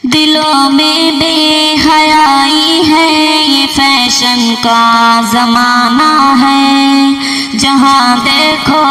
دلوں میں بے حیائی ہے، یہ فیشن کا زمانہ ہے، جہاں دیکھو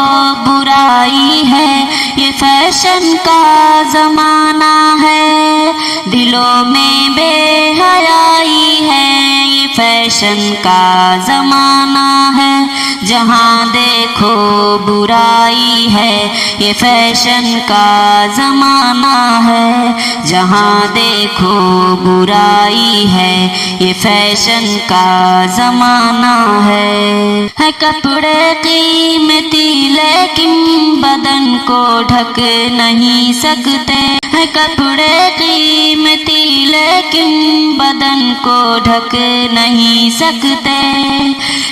برائی ہے، یہ فیشن کا زمانہ ہے۔ دلوں میں بے حیائی ہے، یہ فیشن کا زمانہ ہے، جہاں دیکھو برائی ہے، یہ فیشن کا زمانہ ہے، جہاں دیکھو برائی ہے، یہ فیشن کا زمانہ ہے۔ کپڑے قیمتی لیکن بدن کو ڈھک نہیں سکتے، کپڑے قیمتی لیکن بدن کو ڈھک نہیں سکتے،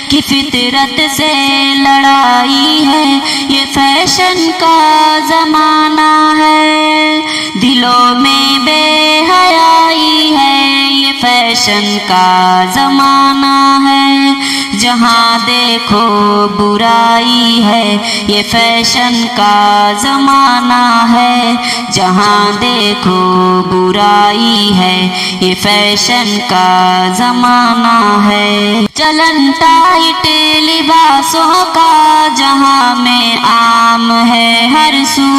کہ فطرت سے لڑائی ہے، یہ فیشن کا زمانہ ہے۔ دلوں میں بے حیائی ہے، یہ فیشن کا زمانہ ہے، جہاں دیکھو برائی ہے، یہ فیشن کا زمانہ ہے، جہاں دیکھو برائی ہے، یہ فیشن کا زمانہ ہے۔ چلن ٹائٹ لباسوں کا جہاں میں عام ہے ہر سو،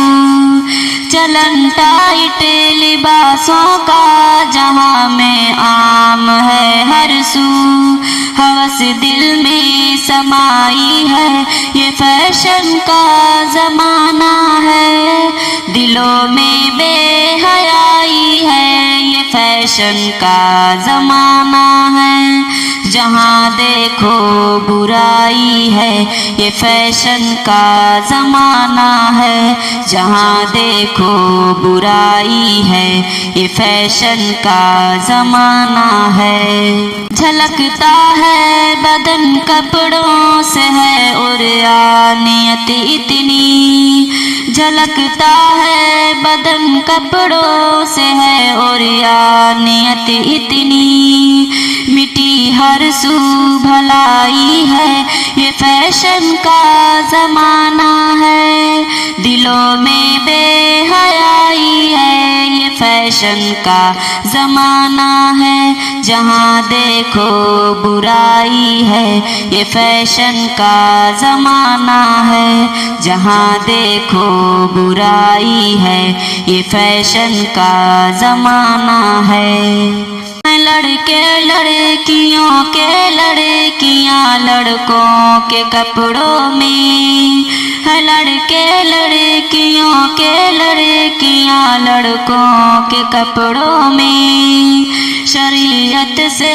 چلن ٹائٹ لباسوں کا جہاں میں عام ہے ہر سو، ہوس دل میں سمائی ہے، یہ فیشن کا زمانہ ہے۔ دلوں میں بے حیائی ہے، یہ فیشن کا زمانہ ہے، جہاں دیکھو برائی ہے، یہ فیشن کا زمانہ ہے، جہاں دیکھو برائی ہے، یہ فیشن کا زمانہ ہے۔ جھلکتا ہے بدن کپڑوں سے ہے عریانیت اتنی، جھلکتا ہے بدن کپڑوں سے ہے عریانیت اتنی، مٹی ہر سو بھلائی ہے، یہ فیشن کا زمانہ ہے۔ دلوں میں بے حیائی ہے، یہ فیشن کا زمانہ ہے، جہاں دیکھو برائی ہے، یہ فیشن کا زمانہ ہے، جہاں دیکھو برائی ہے، یہ فیشن کا زمانہ ہے۔ لڑکے لڑکیوں کے لڑکیاں لڑکوں کے کپڑوں میں، لڑکے لڑکیوں کے لڑکیاں لڑکوں کے کپڑوں میں، شریعت سے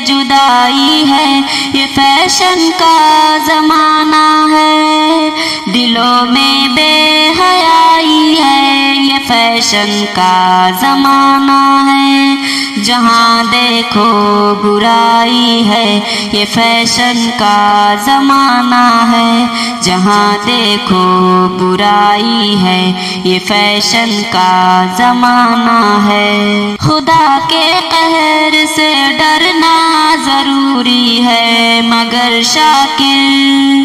جدائی ہے، یہ فیشن کا زمانہ ہے۔ دلوں میں بے حیائی ہے، یہ فیشن کا زمانہ ہے، جہاں دیکھو برائی ہے، یہ فیشن کا زمانہ ہے، جہاں دیکھو برائی ہے، یہ فیشن کا زمانہ ہے۔ خدا کے قہر سے ڈرنا ضروری ہے مگر شاکر،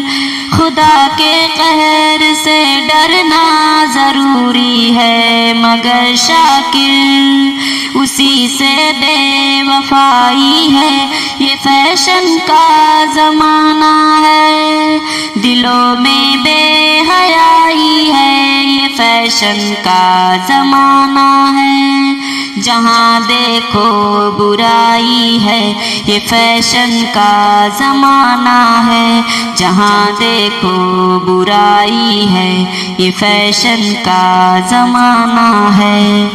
خدا کے قہر سے ڈرنا ضروری ہے مگر شاکر، اسی سے بے وفائی ہے، یہ فیشن کا زمانہ ہے۔ دلوں میں بے حیائی ہے، یہ فیشن کا زمانہ ہے، جہاں دیکھو برائی ہے، یہ فیشن کا زمانہ ہے، جہاں دیکھو برائی ہے، یہ فیشن کا زمانہ ہے۔